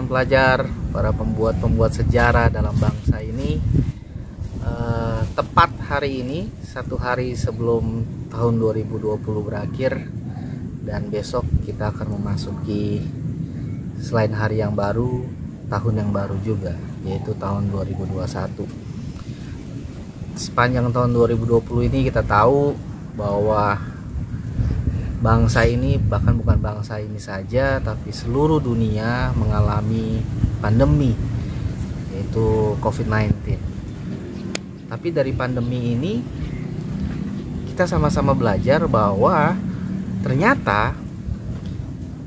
teman-teman pelajar, para pembuat sejarah dalam bangsa ini. Tepat hari ini, satu hari sebelum tahun 2020 berakhir, dan besok kita akan memasuki selain hari yang baru, tahun yang baru juga, yaitu tahun 2021. Sepanjang tahun 2020 ini kita tahu bahwa bangsa ini, bahkan bukan bangsa ini saja, tapi seluruh dunia mengalami pandemi, yaitu COVID-19. Tapi dari pandemi ini kita sama-sama belajar bahwa ternyata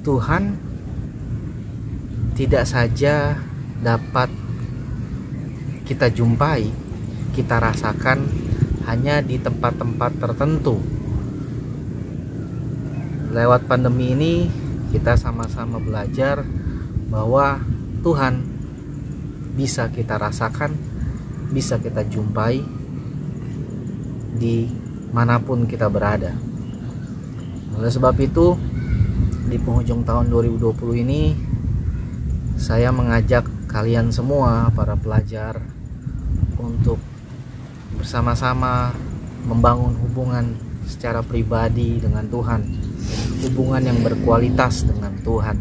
Tuhan tidak saja dapat kita jumpai, kita rasakan hanya di tempat-tempat tertentu. Lewat pandemi ini kita sama-sama belajar bahwa Tuhan bisa kita rasakan, bisa kita jumpai di manapun kita berada. Oleh sebab itu, di penghujung tahun 2020 ini, saya mengajak kalian semua, para pelajar, untuk bersama-sama membangun hubungan secara pribadi dengan Tuhan, hubungan yang berkualitas dengan Tuhan.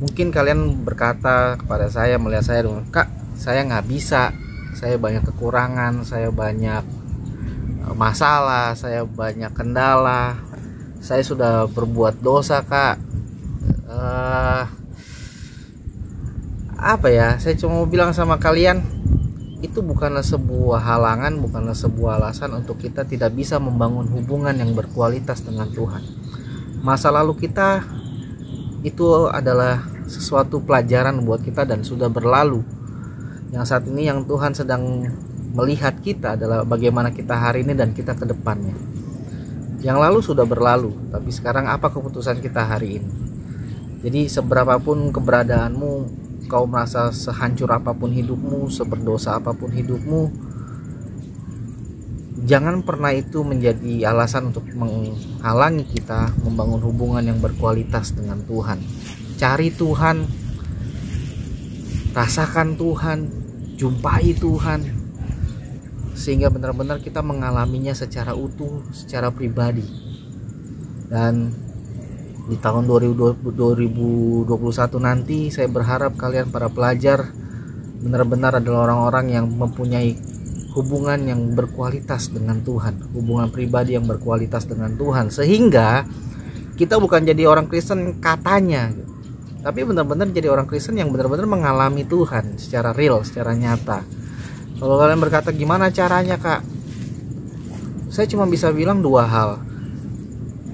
Mungkin kalian berkata kepada saya, melihat saya, "Kak, saya nggak bisa, saya banyak kekurangan, saya banyak masalah, saya banyak kendala, saya sudah berbuat dosa, Kak." Saya cuma mau bilang sama kalian, itu bukanlah sebuah halangan, bukanlah sebuah alasan untuk kita tidak bisa membangun hubungan yang berkualitas dengan Tuhan. Masa lalu kita itu adalah sesuatu pelajaran buat kita dan sudah berlalu. Yang saat ini yang Tuhan sedang melihat kita adalah bagaimana kita hari ini dan kita ke depannya. Yang lalu sudah berlalu, tapi sekarang apa keputusan kita hari ini? Jadi seberapapun keberadaanmu, kau merasa sehancur apapun hidupmu, seberdosa apapun hidupmu, jangan pernah itu menjadi alasan untuk menghalangi kita membangun hubungan yang berkualitas dengan Tuhan. Cari Tuhan, rasakan Tuhan, jumpai Tuhan, sehingga benar-benar kita mengalaminya secara utuh, secara pribadi. Dan di tahun 2021 nanti, saya berharap kalian para pelajar benar-benar adalah orang-orang yang mempunyai hubungan yang berkualitas dengan Tuhan, hubungan pribadi yang berkualitas dengan Tuhan, sehingga kita bukan jadi orang Kristen katanya, tapi benar-benar jadi orang Kristen yang benar-benar mengalami Tuhan secara real, secara nyata. Kalau kalian berkata, "Gimana caranya, Kak?" Saya cuma bisa bilang dua hal.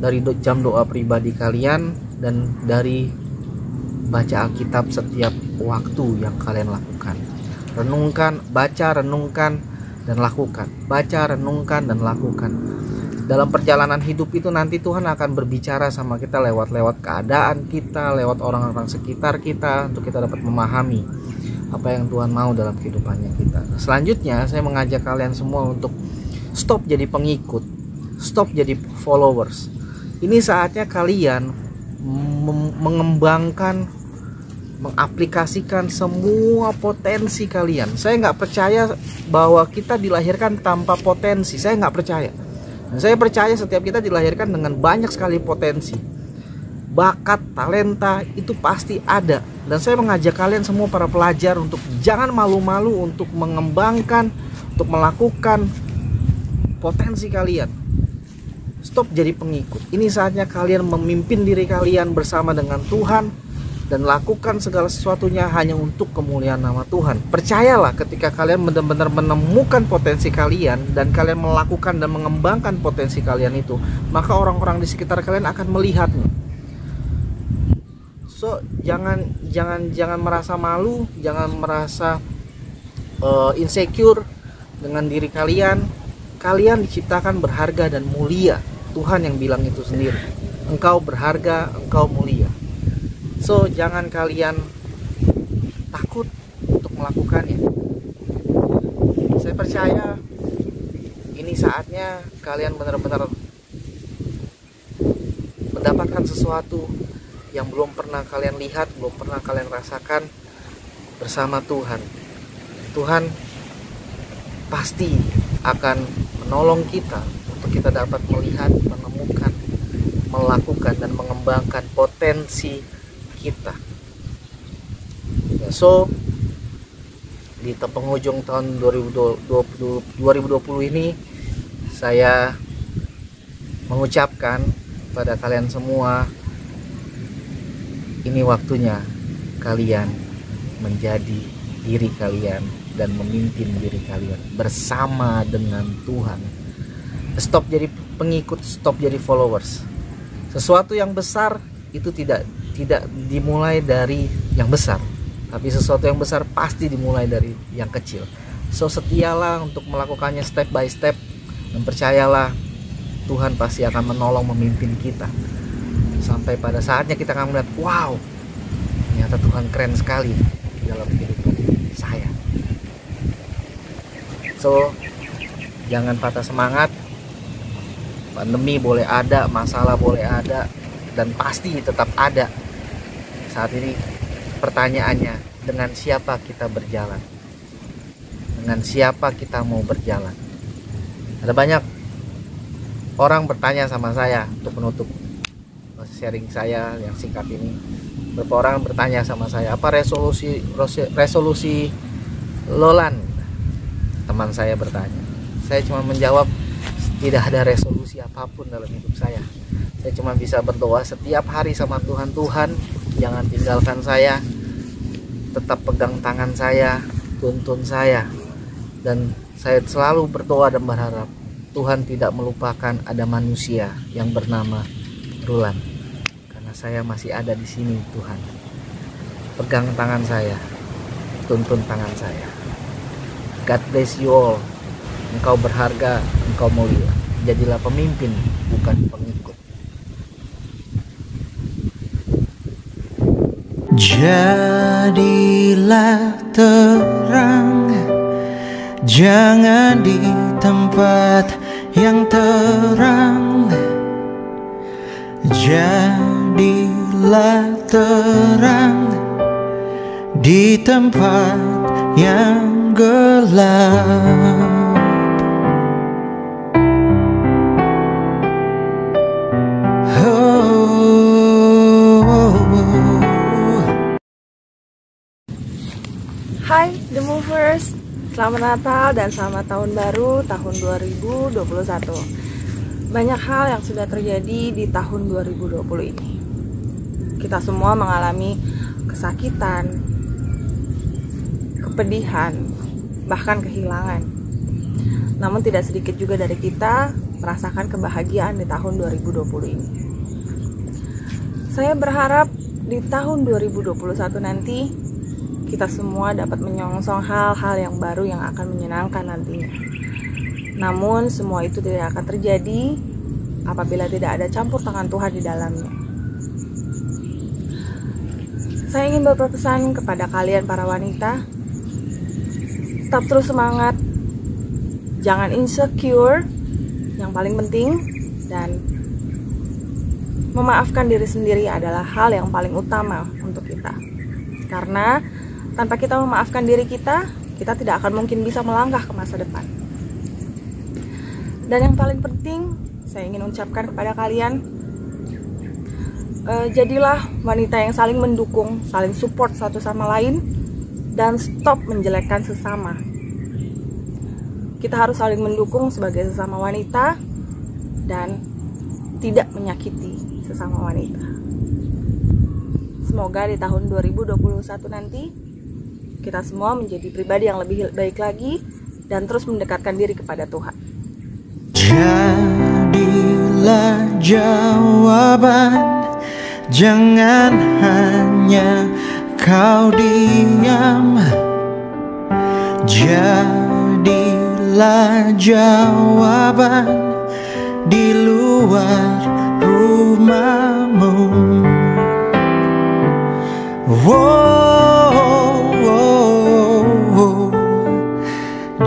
Dari jam doa pribadi kalian dan dari baca Alkitab setiap waktu yang kalian lakukan. Renungkan, baca, renungkan, dan lakukan. Baca, renungkan, dan lakukan. Dalam perjalanan hidup itu nanti Tuhan akan berbicara sama kita lewat keadaan kita, lewat orang-orang sekitar kita, untuk kita dapat memahami apa yang Tuhan mau dalam kehidupannya kita. Selanjutnya, saya mengajak kalian semua untuk stop jadi pengikut, stop jadi followers. Ini saatnya kalian mengembangkan, mengaplikasikan semua potensi kalian. Saya nggak percaya bahwa kita dilahirkan tanpa potensi. Saya nggak percaya. Dan saya percaya setiap kita dilahirkan dengan banyak sekali potensi, bakat, talenta, itu pasti ada. Dan saya mengajak kalian semua para pelajar untuk jangan malu-malu untuk mengembangkan, untuk melakukan potensi kalian. Stop jadi pengikut. Ini saatnya kalian memimpin diri kalian bersama dengan Tuhan dan lakukan segala sesuatunya hanya untuk kemuliaan nama Tuhan. Percayalah, ketika kalian benar-benar menemukan potensi kalian dan kalian melakukan dan mengembangkan potensi kalian itu, maka orang-orang di sekitar kalian akan melihatnya. So, jangan merasa malu, jangan merasa insecure dengan diri kalian. Kalian diciptakan berharga dan mulia. Tuhan yang bilang itu sendiri. Engkau berharga, engkau mulia. So, jangan kalian takut untuk melakukannya. Saya percaya ini saatnya kalian benar-benar mendapatkan sesuatu yang belum pernah kalian lihat, belum pernah kalian rasakan bersama Tuhan. Tuhan pasti akan menolong kita untuk kita dapat melihat, menemukan, melakukan dan mengembangkan potensi kita. So di penghujung tahun 2020 ini, saya mengucapkan pada kalian semua, ini waktunya kalian menjadi diri kalian dan memimpin diri kalian bersama dengan Tuhan. Stop jadi pengikut, stop jadi followers. Sesuatu yang besar itu tidak dimulai dari yang besar, tapi sesuatu yang besar pasti dimulai dari yang kecil. So setialah untuk melakukannya step by step, dan percayalah Tuhan pasti akan menolong memimpin kita. Sampai pada saatnya kita akan melihat, wow, ternyata Tuhan keren sekali dalam kehidupan saya. So jangan patah semangat. Pandemi boleh ada, masalah boleh ada, dan pasti tetap ada. Saat ini pertanyaannya, dengan siapa kita berjalan? Dengan siapa kita mau berjalan? Ada banyak orang bertanya sama saya untuk menutup sharing saya yang singkat ini. Beberapa orang bertanya sama saya, apa resolusi Lolan? Teman saya bertanya. Saya cuma menjawab, tidak ada resolusi apapun dalam hidup saya. Saya cuma bisa berdoa setiap hari sama Tuhan. Tuhan, jangan tinggalkan saya, tetap pegang tangan saya, tuntun saya. Dan saya selalu berdoa dan berharap Tuhan tidak melupakan ada manusia yang bernama Rulan, karena saya masih ada di sini. Tuhan, pegang tangan saya, tuntun tangan saya. God bless you all. Engkau berharga, engkau mulia. Jadilah pemimpin, bukan pengikut. Jadilah terang, jangan di tempat yang terang. Jadilah terang di tempat yang gelap. Hai The Movers, selamat Natal dan selamat tahun baru tahun 2021. Banyak hal yang sudah terjadi di tahun 2020 ini. Kita semua mengalami kesakitan, kepedihan, bahkan kehilangan. Namun tidak sedikit juga dari kita merasakan kebahagiaan di tahun 2020 ini. Saya berharap di tahun 2021 nanti kita semua dapat menyongsong hal-hal yang baru yang akan menyenangkan nantinya. Namun semua itu tidak akan terjadi apabila tidak ada campur tangan Tuhan di dalamnya. Saya ingin berpesan kepada kalian para wanita, tetap terus semangat, jangan insecure, yang paling penting, dan memaafkan diri sendiri adalah hal yang paling utama untuk kita. Karena tanpa kita memaafkan diri kita, kita tidak akan mungkin bisa melangkah ke masa depan. Dan yang paling penting, saya ingin ucapkan kepada kalian, jadilah wanita yang saling mendukung, saling support satu sama lain, dan stop menjelekkan sesama. Kita harus saling mendukung sebagai sesama wanita, dan tidak menyakiti sesama wanita. Semoga di tahun 2021 nanti kita semua menjadi pribadi yang lebih baik lagi dan terus mendekatkan diri kepada Tuhan. Jadilah jawaban, jangan hanya kau diam. Jadilah jawaban di luar rumahmu.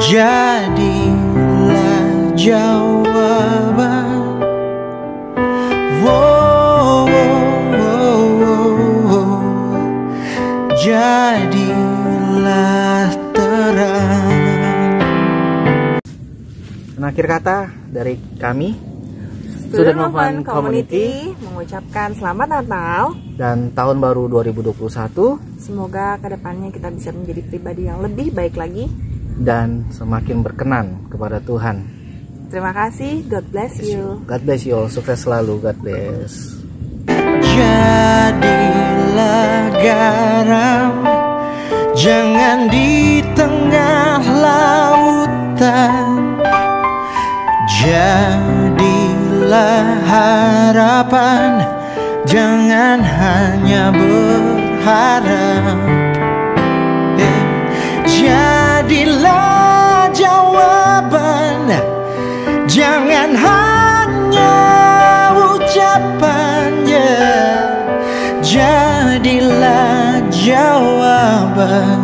Jadilah jawaban. akhir kata dari kami Student Movement Community mengucapkan selamat Natal dan tahun baru 2021. Semoga kedepannya kita bisa menjadi pribadi yang lebih baik lagi dan semakin berkenan kepada Tuhan. Terima kasih, God bless you. God bless you all, sukses selalu, God bless. Jadilah garam, jangan di tengah lautan. Jadilah harapan, jangan hanya berharap. Jadilah jawaban, jangan hanya ucapan. Jadilah jawaban,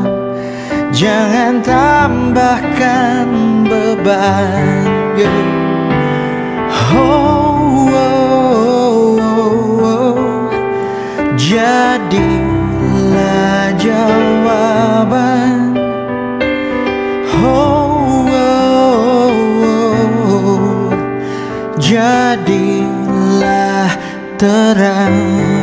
jangan tambahkan beban. Jadilah jawaban. Jadilah terang.